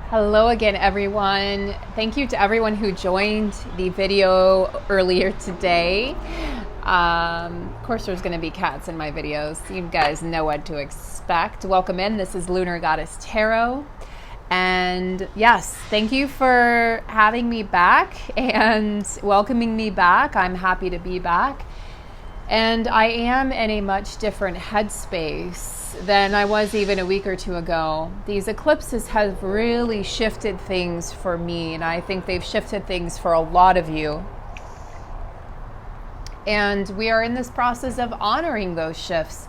Hello again, everyone. Thank you to everyone who joined the video earlier today. Of course, there's going to be cats in my videos. You guys know what to expect. Welcome in. This is Lunar Goddess Tarot. And yes, thank you for having me back and welcoming me back. I'm happy to be back. And I am in a much different headspace than I was even a week or two ago. These eclipses have really shifted things for me, and I think they've shifted things for a lot of you. And we are in this process of honoring those shifts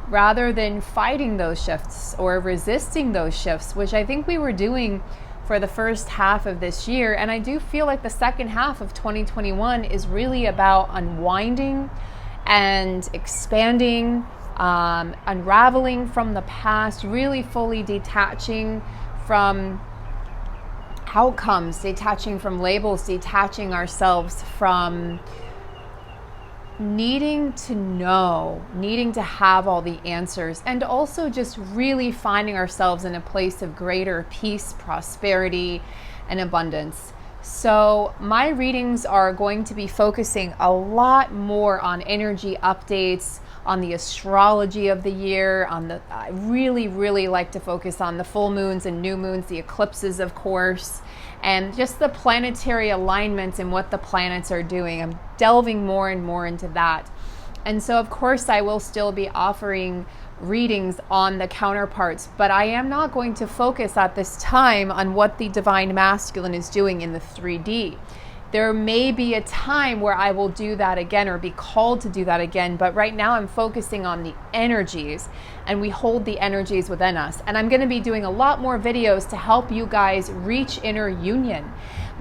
rather than fighting those shifts or resisting those shifts, which I think we were doing for the first half of this year. And I do feel like the second half of 2021 is really about unwinding and expanding, unraveling from the past, really fully detaching from outcomes, detaching from labels, detaching ourselves from needing to know, needing to have all the answers, and also just really finding ourselves in a place of greater peace, prosperity, and abundance. So my readings are going to be focusing a lot more on energy updates, on the astrology of the year, I really like to focus on the full moons and new moons, the eclipses, of course, and just the planetary alignments and what the planets are doing. I'm delving more and more into that. And so, of course, I will still be offering readings on the counterparts, but I am not going to focus at this time on what the divine masculine is doing in the 3D. There may be a time where I will do that again or be called to do that again, but right now I'm focusing on the energies, and we hold the energies within us. And I'm going to be doing a lot more videos to help you guys reach inner union.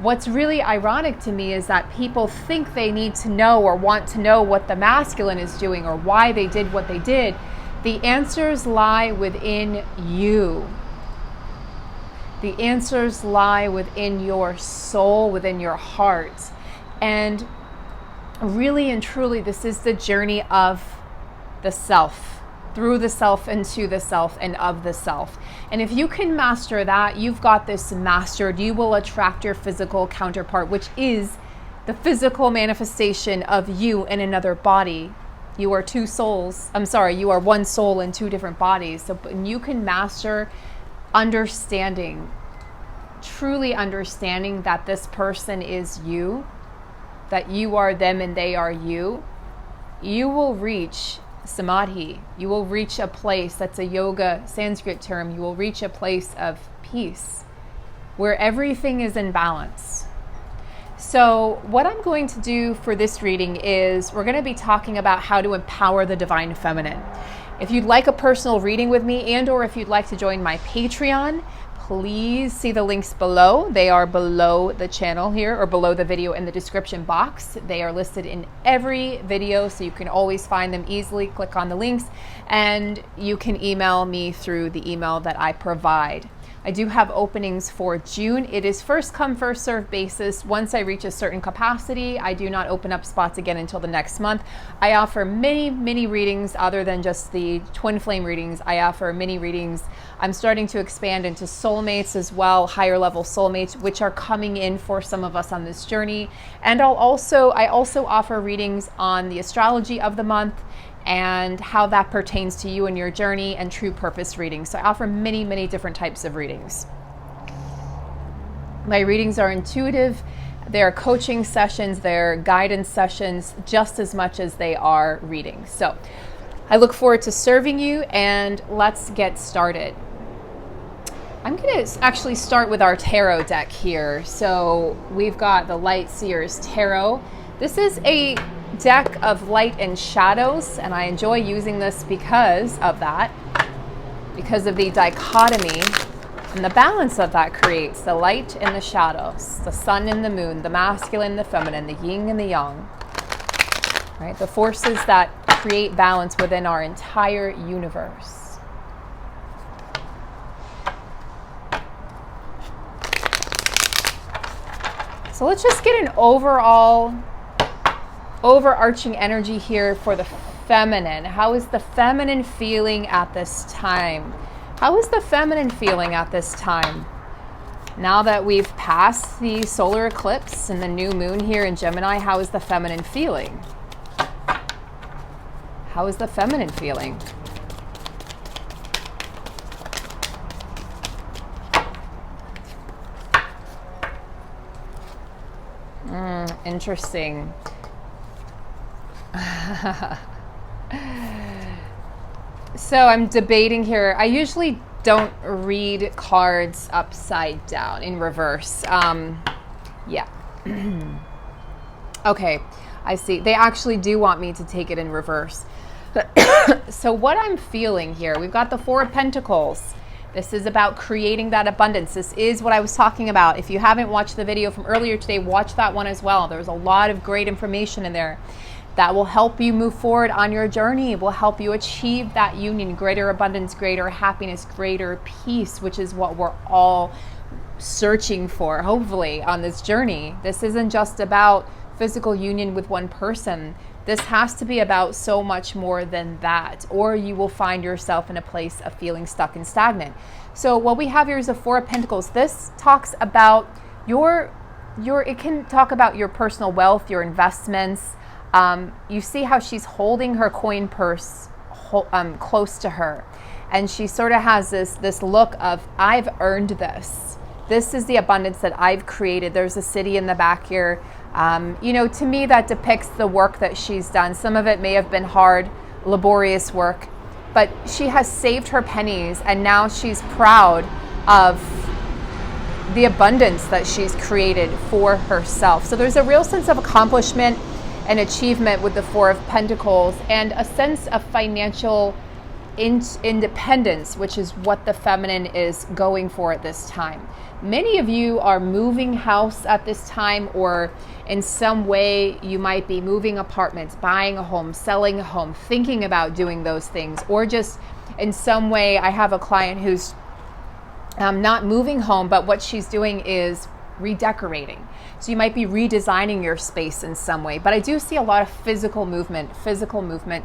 What's really ironic to me is that people think they need to know or want to know what the masculine is doing or why they did what they did. The answers lie within you. The answers lie within your soul, within your heart. And really and truly, this is the journey of the self, through the self, into the self, and of the self. And if you can master that, you've got this mastered. You will attract your physical counterpart, which is the physical manifestation of you in another body. You are two souls. You are one soul in two different bodies. So you can master understanding, truly understanding that this person is you, that you are them and they are you. You will reach samadhi. You will reach a place, that's a yoga Sanskrit term, you will reach a place of peace where everything is in balance. So what I'm going to do for this reading is we're going to be talking about how to empower the divine feminine. If you'd like a personal reading with me, and or if you'd like to join my Patreon, please see the links below. They are below the channel here, or below the video in the description box. They are listed in every video, so you can always find them easily. Click on the links, and you can email me through the email that I provide. I do have openings for June. It is first come, first serve basis. Once I reach a certain capacity, I do not open up spots again until the next month. I offer many readings other than just the twin flame readings. I offer mini readings. I'm starting to expand into soulmates as well, higher level soulmates, which are coming in for some of us on this journey. And I also offer readings on the astrology of the month and how that pertains to you and your journey, and true purpose readings. So I offer many different types of readings. My readings are intuitive. They're coaching sessions, they're guidance sessions, just as much as they are readings. So I look forward to serving you, and let's get started. I'm going to actually start with our tarot deck here. So we've got the Light Seers Tarot. This is a deck of light and shadows, and I enjoy using this because of that, because of the dichotomy and the balance that that creates, the light and the shadows, the sun and the moon, the masculine and the feminine, the yin and the yang, right? The forces that create balance within our entire universe. So let's just get an overarching energy here for the feminine. How is the feminine feeling at this time? How is the feminine feeling at this time? Now that we've passed the solar eclipse and the new moon here in Gemini, how is the feminine feeling? How is the feminine feeling? Interesting. So I'm debating here. I usually don't read cards upside down in reverse. Yeah. Okay, I see. They actually do want me to take it in reverse. So what I'm feeling here, we've got the Four of Pentacles. This is about creating that abundance. This is what I was talking about. If you haven't watched the video from earlier today, watch that one as well. There's a lot of great information in there that will help you move forward on your journey, will help you achieve that union, greater abundance, greater happiness, greater peace, which is what we're all searching for, hopefully, on this journey. This isn't just about physical union with one person. This has to be about so much more than that, or you will find yourself in a place of feeling stuck and stagnant. So what we have here is the Four of Pentacles. This talks about it can talk about your personal wealth, your investments. You see how she's holding her coin purse close to her, and she sort of has this look of, I've earned this. This is the abundance that I've created. There's a city in the back here. To me, that depicts the work that she's done. Some of it may have been hard, laborious work, but she has saved her pennies, and now she's proud of the abundance that she's created for herself. So there's a real sense of accomplishment and achievement with the Four of Pentacles, and a sense of financial independence, which is what the feminine is going for at this time. Many of you are moving house at this time, or in some way you might be moving apartments, buying a home, selling a home, thinking about doing those things, or just in some way. I have a client who's not moving home, but what she's doing is redecorating. So you might be redesigning your space in some way. But I do see a lot of physical movement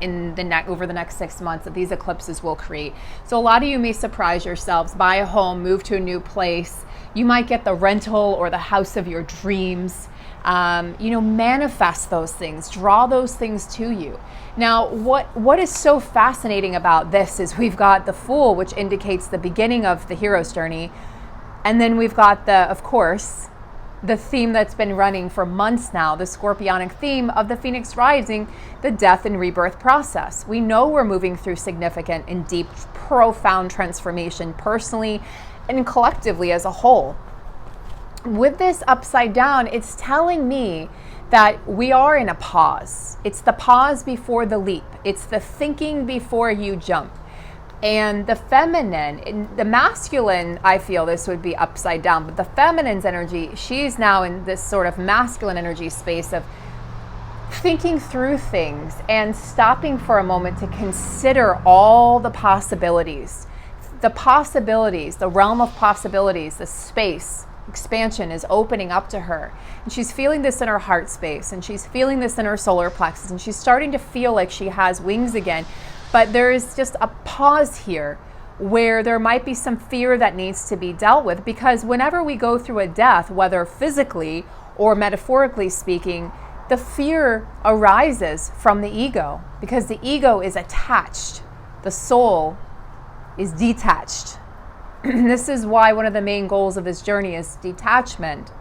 in over the next 6 months that these eclipses will create. So a lot of you may surprise yourselves, buy a home, move to a new place. You might get the rental or the house of your dreams. Manifest those things, draw those things to you. Now, what is so fascinating about this is we've got the Fool, which indicates the beginning of the hero's journey. And then we've got of course, the theme that's been running for months now, the scorpionic theme of the Phoenix rising, the death and rebirth process. We know we're moving through significant and deep, profound transformation personally and collectively as a whole. With this upside down, it's telling me that we are in a pause. It's the pause before the leap. It's the thinking before you jump. And the feminine, the masculine, I feel this would be upside down, but the feminine's energy, she's now in this sort of masculine energy space of thinking through things and stopping for a moment to consider all the possibilities. The realm of possibilities, the space, expansion is opening up to her. And she's feeling this in her heart space, and she's feeling this in her solar plexus, and she's starting to feel like she has wings again. But there is just a pause here where there might be some fear that needs to be dealt with, because whenever we go through a death, whether physically or metaphorically speaking, the fear arises from the ego, because the ego is attached. The soul is detached. This is why one of the main goals of this journey is detachment.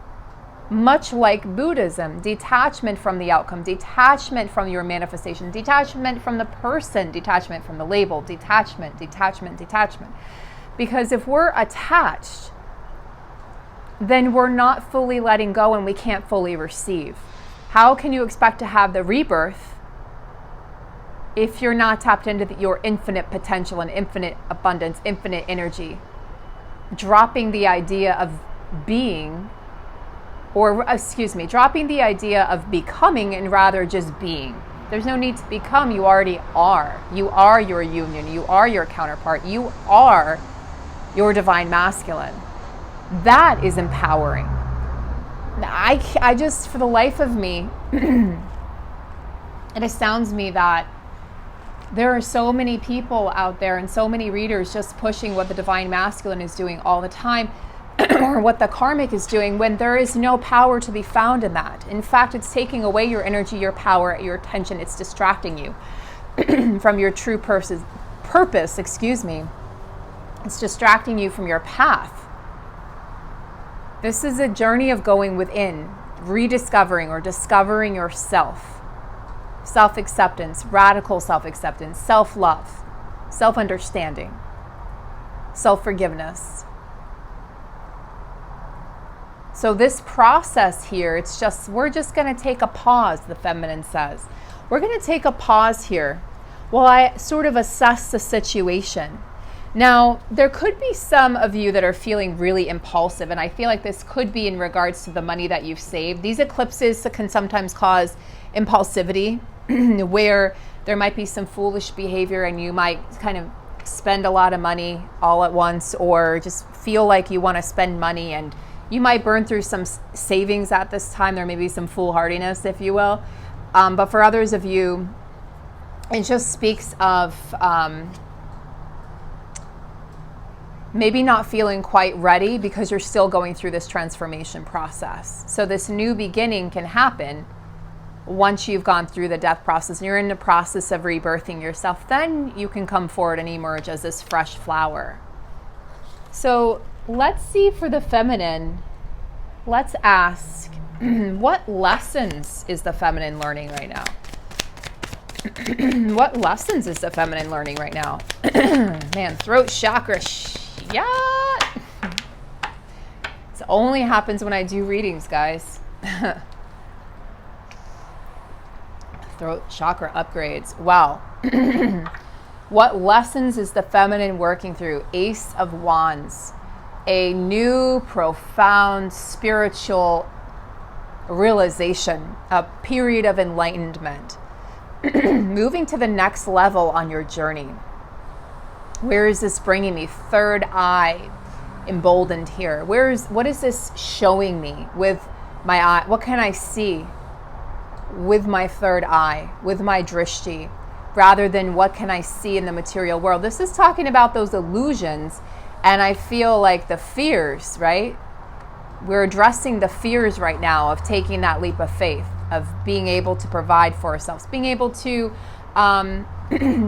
Much like Buddhism, detachment from the outcome, detachment from your manifestation, detachment from the person, detachment from the label, detachment. Because if we're attached, then we're not fully letting go and we can't fully receive. How can you expect to have the rebirth if you're not tapped into your infinite potential and infinite abundance, infinite energy? Dropping the idea of being, dropping the idea of becoming and rather just being. There's no need to become, you already are. You are your union, you are your counterpart, you are your divine masculine. That is empowering. I just, for the life of me, it astounds me that there are so many people out there and so many readers just pushing what the divine masculine is doing all the time. or what the karmic is doing, when there is no power to be found in that. In fact, it's taking away your energy, your power, your attention. It's distracting you from your true purpose, excuse me. It's distracting you from your path. This is a journey of going within, rediscovering or discovering yourself. Self-acceptance, radical self-acceptance, self-love, self-understanding, self-forgiveness. So this process here, we're just going to take a pause, the feminine says. We're going to take a pause here while I sort of assess the situation. Now, there could be some of you that are feeling really impulsive, and I feel like this could be in regards to the money that you've saved. These eclipses can sometimes cause impulsivity, where there might be some foolish behavior and you might kind of spend a lot of money all at once, or just feel like you want to spend money, and you might burn through some savings at this time. There may be some foolhardiness, if you will. But for others of you, it just speaks of maybe not feeling quite ready because you're still going through this transformation process. So this new beginning can happen once you've gone through the death process and you're in the process of rebirthing yourself. Then you can come forward and emerge as this fresh flower. So let's see, for the feminine, let's ask, what lessons is the feminine learning right now? What lessons is the feminine learning right now? Man, throat chakra. Yeah. It only happens when I do readings, guys. Throat chakra upgrades. Wow. What lessons is the feminine working through? Ace of Wands. A new, profound, spiritual realization, a period of enlightenment. Moving to the next level on your journey. Where is this bringing me? Third eye emboldened here. What is this showing me with my eye? What can I see with my third eye, with my drishti, rather than what can I see in the material world? This is talking about those illusions, and I feel like the fears, right? We're addressing the fears right now of taking that leap of faith, of being able to provide for ourselves, being able to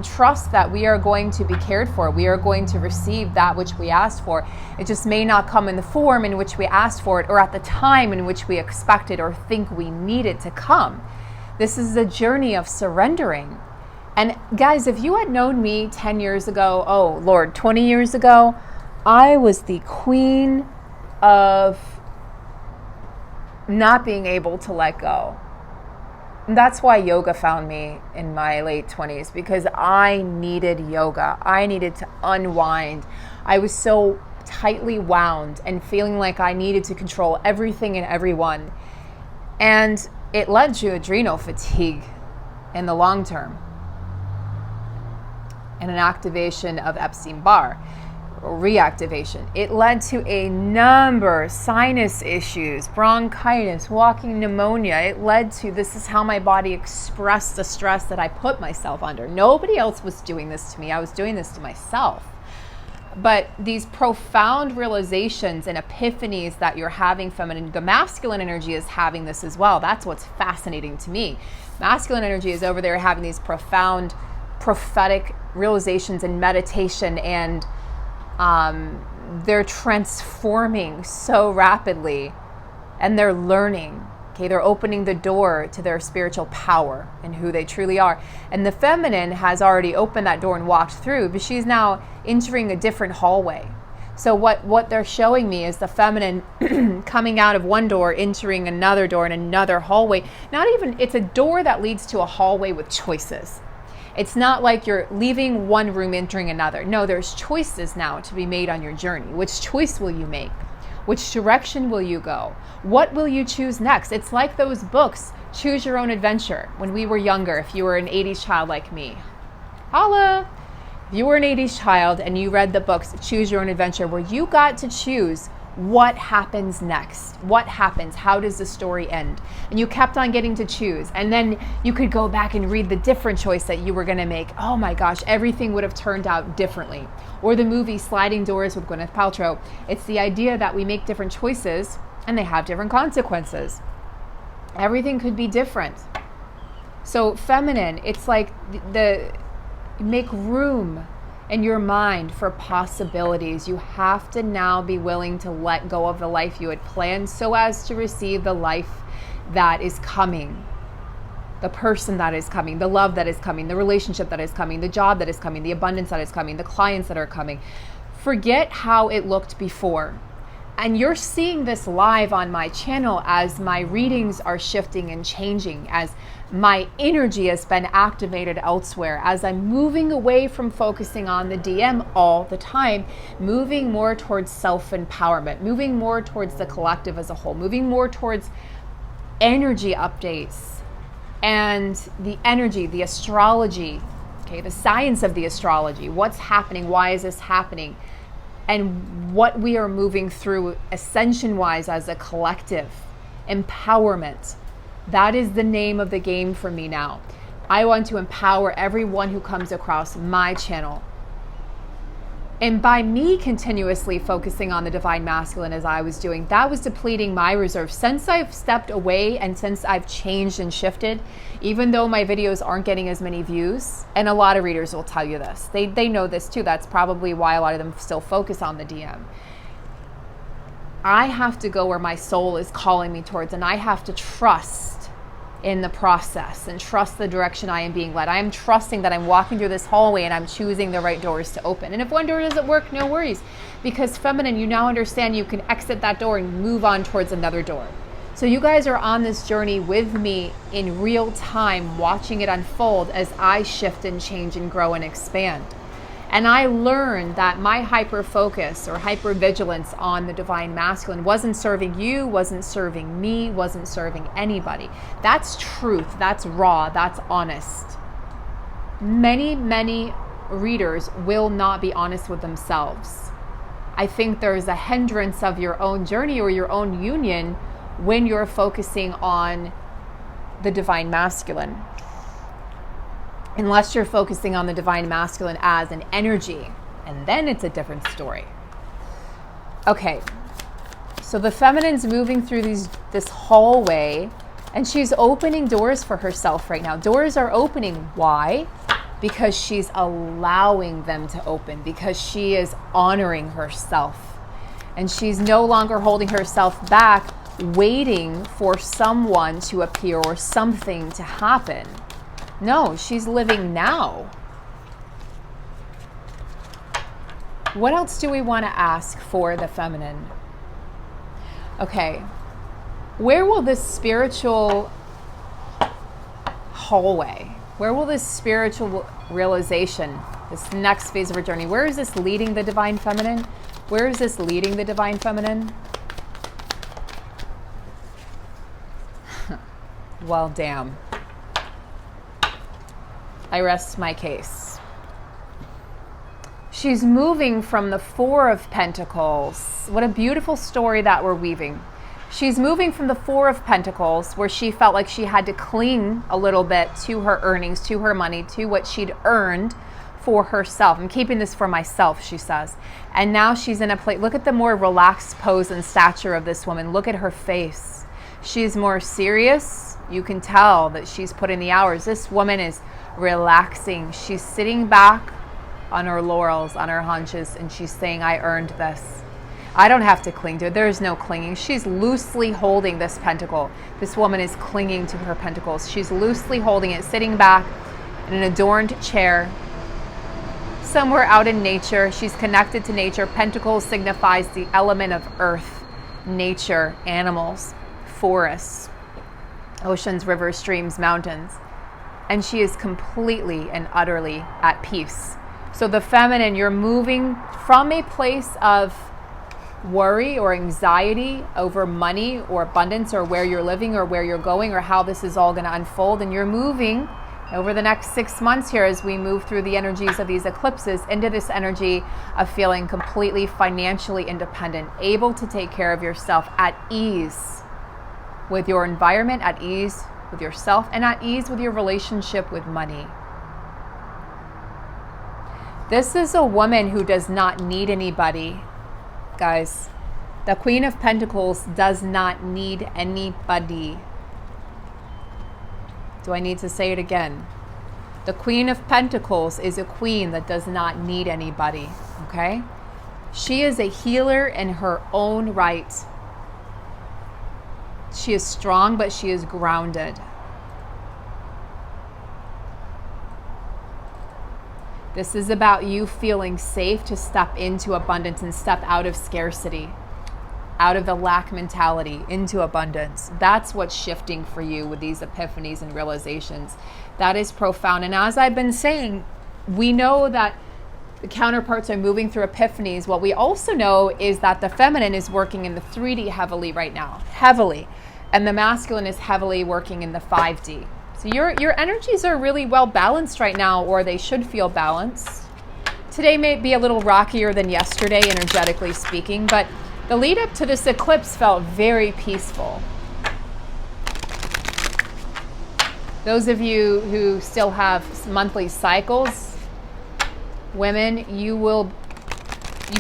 trust that we are going to be cared for. We are going to receive that which we asked for. It just may not come in the form in which we asked for it, or at the time in which we expected or think we need it to come. This is a journey of surrendering. And guys, if you had known me 10 years ago, oh Lord, 20 years ago, I was the queen of not being able to let go. And that's why yoga found me in my late 20s, because I needed yoga. I needed to unwind. I was so tightly wound and feeling like I needed to control everything and everyone. And it led to adrenal fatigue in the long term and an activation of Epstein-Barr. Reactivation. It led to a number of sinus issues, bronchitis, walking pneumonia. It led to, this is how my body expressed the stress that I put myself under. Nobody else was doing this to me. I was doing this to myself. But these profound realizations and epiphanies that you're having, feminine, the masculine energy is having this as well. That's what's fascinating to me. Masculine energy is over there having these profound prophetic realizations and meditation, and they're transforming so rapidly, and they're learning. Okay, they're opening the door to their spiritual power and who they truly are. And the feminine has already opened that door and walked through, but she's now entering a different hallway. So what they're showing me is the feminine coming out of one door, entering another door and another hallway. It's a door that leads to a hallway with choices. It's not like you're leaving one room, entering another. No, there's choices now to be made on your journey. Which choice will you make? Which direction will you go? What will you choose next? It's like those books, Choose Your Own Adventure, when we were younger. If you were an 80s child like me, holla! If you were an 80s child and you read the books, Choose Your Own Adventure, where you got to choose what happens next? What happens? How does the story end? And you kept on getting to choose. And then you could go back and read the different choice that you were going to make. Oh my gosh, everything would have turned out differently. Or the movie Sliding Doors with Gwyneth Paltrow. It's the idea that we make different choices and they have different consequences. Everything could be different. So feminine, it's like make room in your mind for possibilities. You have to now be willing to let go of the life you had planned so as to receive the life that is coming, the person that is coming, the love that is coming, the relationship that is coming, the job that is coming, the abundance that is coming, the clients that are coming. Forget how it looked before. And you're seeing this live on my channel as my readings are shifting and changing, as my energy has been activated elsewhere, as I'm moving away from focusing on the DM all the time, moving more towards self-empowerment, moving more towards the collective as a whole, moving more towards energy updates and the energy, the astrology, okay, the science of the astrology, what's happening, why is this happening, and what we are moving through ascension-wise as a collective. Empowerment. That is the name of the game for me now. I want to empower everyone who comes across my channel. And by me continuously focusing on the divine masculine as I was doing, that was depleting my reserve. Since I've stepped away and since I've changed and shifted, even though my videos aren't getting as many views, and a lot of readers will tell you this, they know this too, that's probably why a lot of them still focus on the DM. I have to go where my soul is calling me towards, and I have to trust in the process and trust the direction I am being led. I am trusting that I'm walking through this hallway and I'm choosing the right doors to open. And if one door doesn't work, no worries. Because feminine, you now understand you can exit that door and move on towards another door. So you guys are on this journey with me in real time, watching it unfold as I shift and change and grow and expand. And I learned that my hyper-focus or hyper-vigilance on the divine masculine wasn't serving you, wasn't serving me, wasn't serving anybody. That's truth, that's raw, that's honest. Many, many readers will not be honest with themselves. I think there's a hindrance of your own journey or your own union when you're focusing on the divine masculine. Unless you're focusing on the divine masculine as an energy, and then it's a different story. Okay, so the feminine's moving through this hallway, and she's opening doors for herself right now. Doors are opening. Why? Because she's allowing them to open, because she is honoring herself. And she's no longer holding herself back, waiting for someone to appear or something to happen. No, she's living now. What else do we want to ask for the feminine? Okay, where will this spiritual hallway, where will this spiritual realization, this next phase of her journey, where is this leading the divine feminine? Where is this leading the divine feminine? Well, damn. I rest my case. She's moving from the Four of Pentacles. What a beautiful story that we're weaving. She's moving from the Four of Pentacles, where she felt like she had to cling a little bit to her earnings, to her money, to what she'd earned for herself. I'm keeping this for myself, she says. And now she's in a place, look at the more relaxed pose and stature of this woman. Look at her face. She's more serious. You can tell that she's put in the hours. This woman is relaxing. She's sitting back on her laurels, on her haunches, and she's saying, I earned this. I don't have to cling to it. There's no clinging. She's loosely holding this pentacle. This woman is clinging to her pentacles. She's loosely holding it, sitting back in an adorned chair somewhere out in nature. She's connected to nature. Pentacles signifies the element of earth, nature, animals, forests, oceans, rivers, streams, mountains. And she is completely and utterly at peace. So the feminine, you're moving from a place of worry or anxiety over money or abundance or where you're living or where you're going or how this is all going to unfold. And you're moving over the next 6 months here, as we move through the energies of these eclipses into this energy of feeling completely financially independent, able to take care of yourself, at ease with your environment, at ease with yourself, and at ease with your relationship with money. This is a woman who does not need anybody, guys. The Queen of Pentacles does not need anybody. Do I need to say it again? The Queen of Pentacles is a queen that does not need anybody, okay? She is a healer in her own right. She is strong, but she is grounded. This is about you feeling safe to step into abundance and step out of scarcity, out of the lack mentality into abundance. That's what's shifting for you with these epiphanies and realizations. That is profound. And as I've been saying, we know that the counterparts are moving through epiphanies. What we also know is that the feminine is working in the 3D heavily right now, heavily. And the masculine is heavily working in the 5D. So your energies are really well balanced right now, or they should feel balanced. Today may be a little rockier than yesterday, energetically speaking, but the lead up to this eclipse felt very peaceful. Those of you who still have monthly cycles, women, you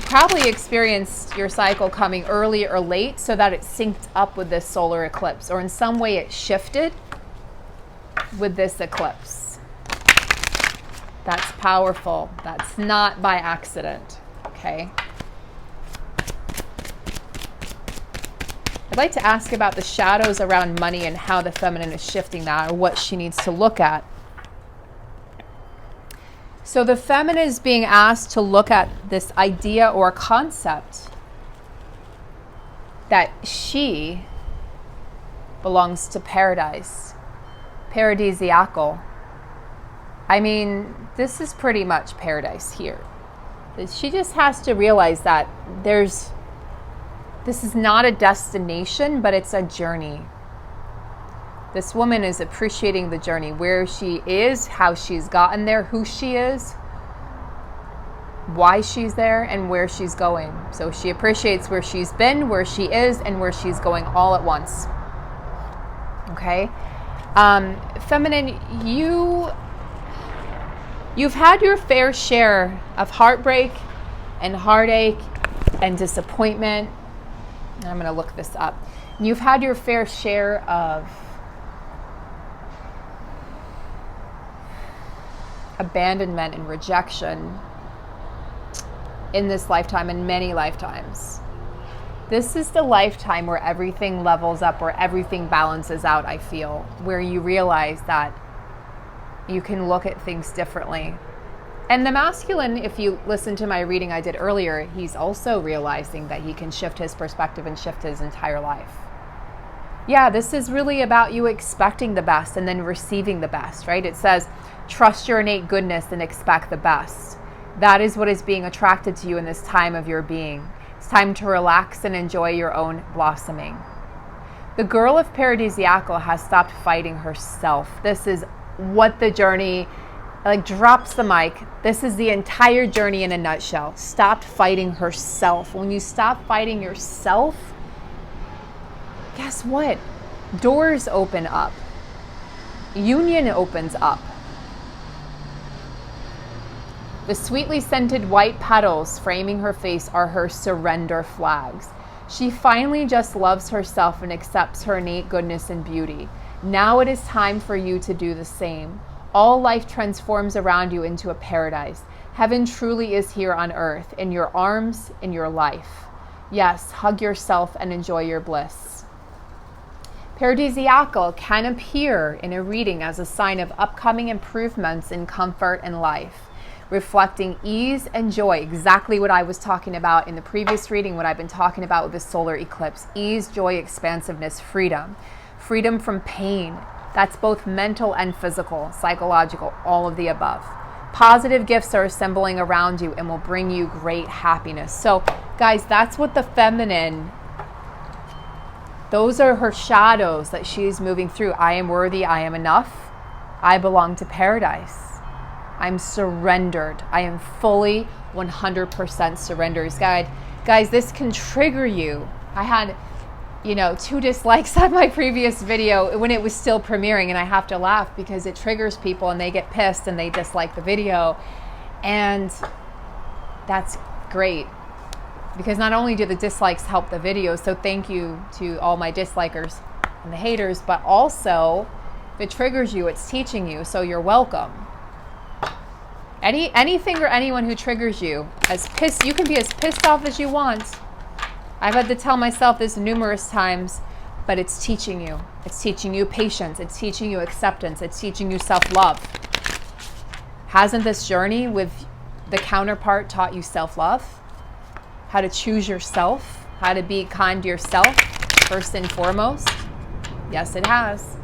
probably experienced your cycle coming early or late so that it synced up with this solar eclipse, or in some way it shifted with this eclipse. That's powerful. That's not by accident, okay? I'd like to ask about the shadows around money and how the feminine is shifting that, or what she needs to look at. So the feminine is being asked to look at this idea or concept that she belongs to paradise, paradisiacal. I mean, this is pretty much paradise here. She just has to realize that this is not a destination, but it's a journey. This woman is appreciating the journey, where she is, how she's gotten there, who she is, why she's there, and where she's going. So she appreciates where she's been, where she is, and where she's going all at once. Okay? Feminine, you've had your fair share of heartbreak and heartache and disappointment. I'm going to look this up. You've had your fair share of abandonment and rejection in this lifetime and many lifetimes. This is the lifetime where everything levels up, where everything balances out, I feel, where you realize that you can look at things differently. And the masculine, if you listen to my reading I did earlier, he's also realizing that he can shift his perspective and shift his entire life. Yeah, this is really about you expecting the best and then receiving the best, right? It says, trust your innate goodness and expect the best. That is what is being attracted to you in this time of your being. It's time to relax and enjoy your own blossoming. The girl of paradisiacal has stopped fighting herself. This is what the journey, drops the mic. This is the entire journey in a nutshell. Stopped fighting herself. When you stop fighting yourself, guess what? Doors open up. Union opens up. The sweetly scented white petals framing her face are her surrender flags. She finally just loves herself and accepts her innate goodness and beauty. Now it is time for you to do the same. All life transforms around you into a paradise. Heaven truly is here on earth, in your arms, in your life. Yes, hug yourself and enjoy your bliss. Paradisiacal can appear in a reading as a sign of upcoming improvements in comfort and life, reflecting ease and joy, exactly what I was talking about in the previous reading, what I've been talking about with the solar eclipse. Ease, joy, expansiveness, freedom. Freedom from pain. That's both mental and physical, psychological, all of the above. Positive gifts are assembling around you and will bring you great happiness. So, guys, that's what the feminine, those are her shadows that she's moving through. I am worthy, I am enough. I belong to paradise. I'm surrendered. I am fully 100% surrendered. Guys, this can trigger you. I had, 2 dislikes on my previous video when it was still premiering, and I have to laugh because it triggers people and they get pissed and they dislike the video. And that's great, because not only do the dislikes help the video, so thank you to all my dislikers and the haters, but also if it triggers you, it's teaching you, so you're welcome. Anything or anyone who triggers you, you can be as pissed off as you want. I've had to tell myself this numerous times, but it's teaching you. It's teaching you patience. It's teaching you acceptance. It's teaching you self-love. Hasn't this journey with the counterpart taught you self-love? How to choose yourself? How to be kind to yourself first and foremost? Yes, it has.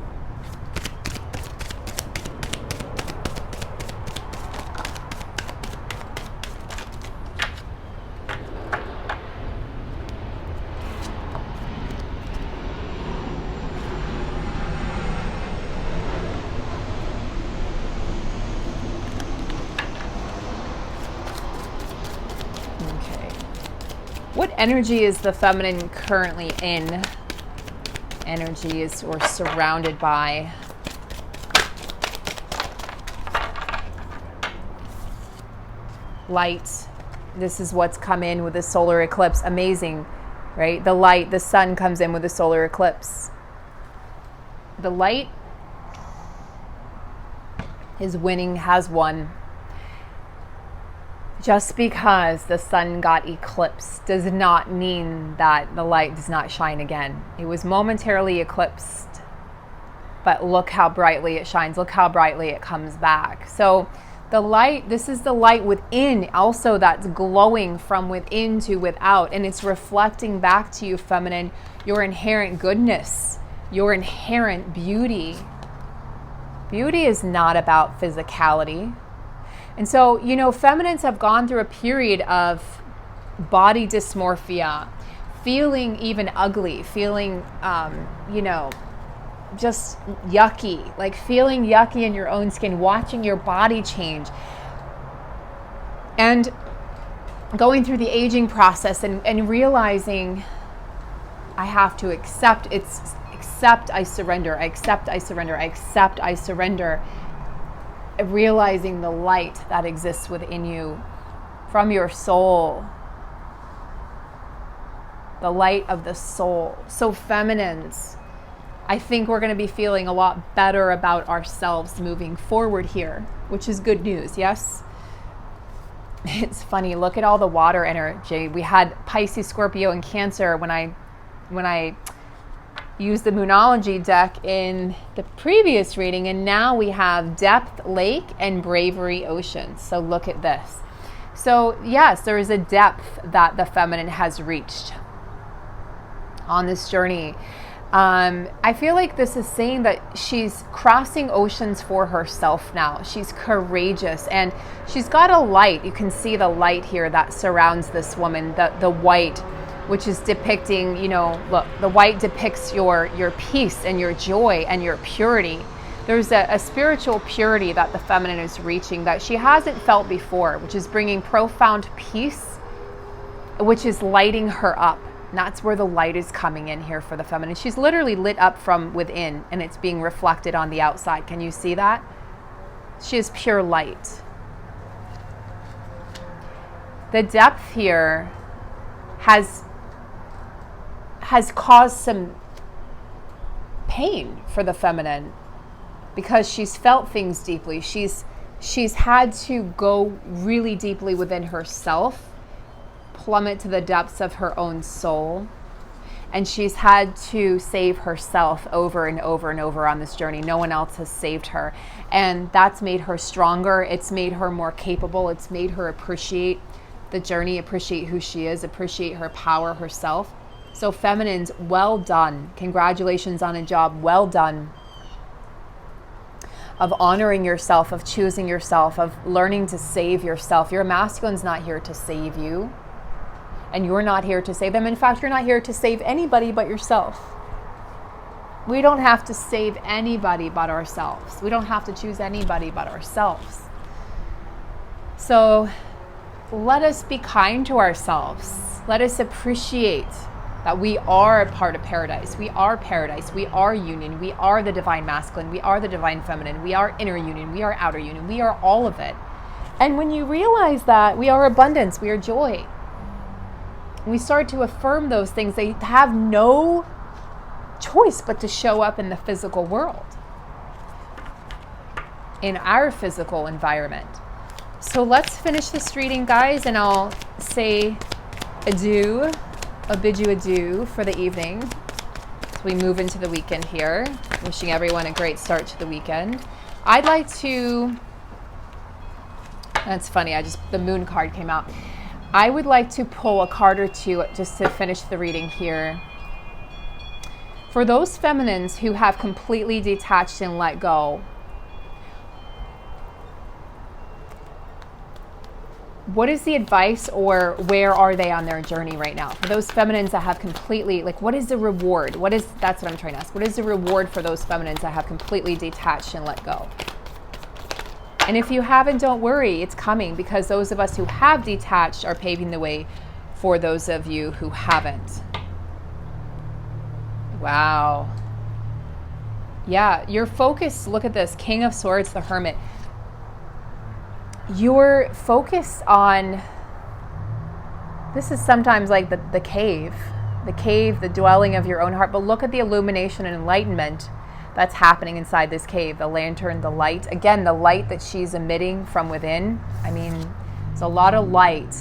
What energy is the feminine currently in? Energy is or surrounded by. Light. This is what's come in with the solar eclipse. Amazing, right? The light, the sun comes in with the solar eclipse. The light is winning, has won. Just because the sun got eclipsed does not mean that the light does not shine again. It was momentarily eclipsed, but look how brightly it shines. Look how brightly it comes back. So the light, this is the light within also that's glowing from within to without, and it's reflecting back to you, feminine, your inherent goodness, your inherent beauty. Beauty is not about physicality. And so, feminines have gone through a period of body dysmorphia, feeling even ugly, feeling, just yucky, like feeling yucky in your own skin, watching your body change. And going through the aging process and realizing I have to accept, I surrender, I accept, I surrender, I accept, I surrender. Realizing the light that exists within you from your soul, the light of the soul. So feminines, I think we're going to be feeling a lot better about ourselves moving forward here, which is good news. Yes. It's funny. Look at all the water energy. We had Pisces, Scorpio, and Cancer when I used the Moonology deck in the previous reading, and now we have Depth Lake and Bravery Ocean. So look at this. So yes, there is a depth that the feminine has reached on this journey. I feel like this is saying that she's crossing oceans for herself now. She's courageous, and she's got a light. You can see the light here that surrounds this woman, the white, which is depicting, look, the white depicts your peace and your joy and your purity. There's a spiritual purity that the feminine is reaching that she hasn't felt before, which is bringing profound peace, which is lighting her up. And that's where the light is coming in here for the feminine. She's literally lit up from within, and it's being reflected on the outside. Can you see that? She is pure light. The depth here has caused some pain for the feminine because she's felt things deeply. She's had to go really deeply within herself, plummet to the depths of her own soul, and she's had to save herself over and over and over on this journey. No one else has saved her, and that's made her stronger. It's made her more capable. It's made her appreciate the journey, appreciate who she is, appreciate her power, herself. So feminines, well done. Congratulations on a job well done of honoring yourself, of choosing yourself, of learning to save yourself. Your masculine's not here to save you, and you're not here to save them. In fact, you're not here to save anybody but yourself. We don't have to save anybody but ourselves. We don't have to choose anybody but ourselves. So let us be kind to ourselves. Let us appreciate that we are a part of paradise. We are paradise. We are union. We are the divine masculine. We are the divine feminine. We are inner union. We are outer union. We are all of it. And when you realize that, we are abundance. We are joy. We start to affirm those things. They have no choice but to show up in the physical world, in our physical environment. So let's finish this reading, guys, and I'll say adieu. I'll bid you adieu for the evening as we move into the weekend here. Wishing everyone a great start to the weekend. I'd like to, that's funny, the moon card came out. I would like to pull a card or two just to finish the reading here. For those feminines who have completely detached and let go, what is the advice, or where are they on their journey right now? For those feminines that have completely, like, what is the reward? That's what I'm trying to ask. What is the reward for those feminines that have completely detached and let go? And if you haven't, don't worry, it's coming, because those of us who have detached are paving the way for those of you who haven't. Wow. Yeah, your focus, look at this, King of Swords, the Hermit. You're focused on, this is sometimes like the cave, the dwelling of your own heart. But look at the illumination and enlightenment that's happening inside this cave. The lantern, the light. Again, the light that she's emitting from within. I mean, there's a lot of light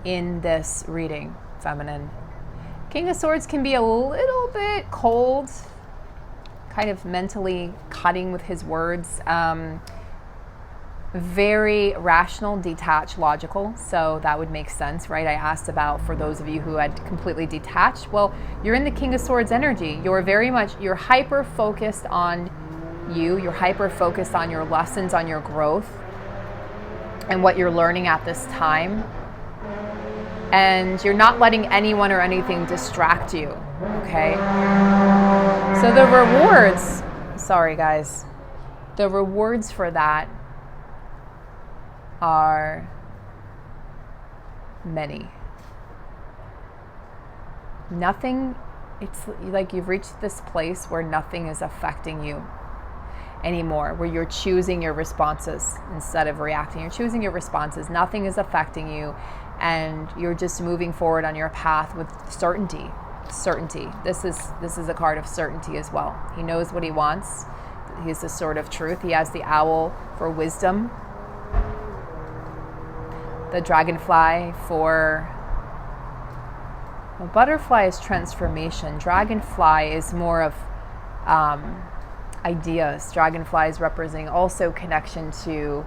in this reading, feminine. King of Swords can be a little bit cold, kind of mentally cutting with his words. Very rational, detached, logical. So that would make sense, right? I asked about for those of you who had completely detached. Well, you're in the King of Swords energy. You're hyper focused on you. You're hyper focused on your lessons, on your growth, and what you're learning at this time. And you're not letting anyone or anything distract you, okay? So the rewards, sorry guys, the rewards for that are many. Nothing, it's like you've reached this place where nothing is affecting you anymore, where you're choosing your responses instead of reacting. You're choosing your responses. Nothing is affecting you, and you're just moving forward on your path with certainty. Certainty. This is a card of certainty as well. He knows what he wants. He's the sword of truth. He has the owl for wisdom, the dragonfly for, well, butterfly is transformation. Dragonfly is more of ideas. Dragonfly is representing also connection to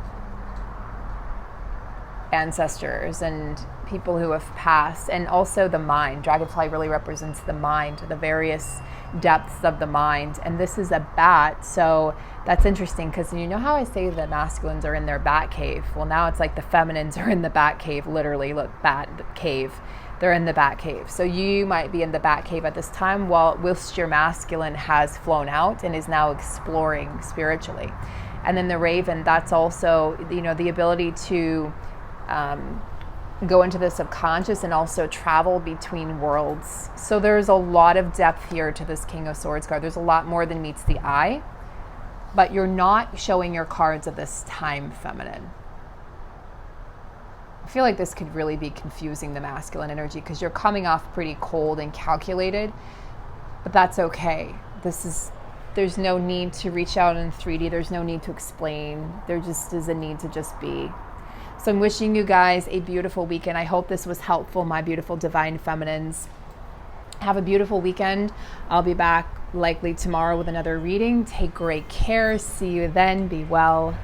ancestors and people who have passed, and also the mind. Dragonfly really represents the mind, the various depths of the mind. And this is a bat, so that's interesting, because you know how I say the masculines are in their bat cave? Well, now it's like the feminines are in the bat cave, literally. Look, bat cave. They're in the bat cave. So you might be in the bat cave at this time, whilst your masculine has flown out and is now exploring spiritually. And then the raven, that's also, the ability to go into the subconscious and also travel between worlds. So there's a lot of depth here to this King of Swords card. There's a lot more than meets the eye, but you're not showing your cards at this time, feminine. I feel like this could really be confusing the masculine energy, because you're coming off pretty cold and calculated, but that's okay. There's no need to reach out in 3D. There's no need to explain. There just is a need to just be. So I'm wishing you guys a beautiful weekend. I hope this was helpful, my beautiful divine feminines. Have a beautiful weekend. I'll be back likely tomorrow with another reading. Take great care. See you then. Be well.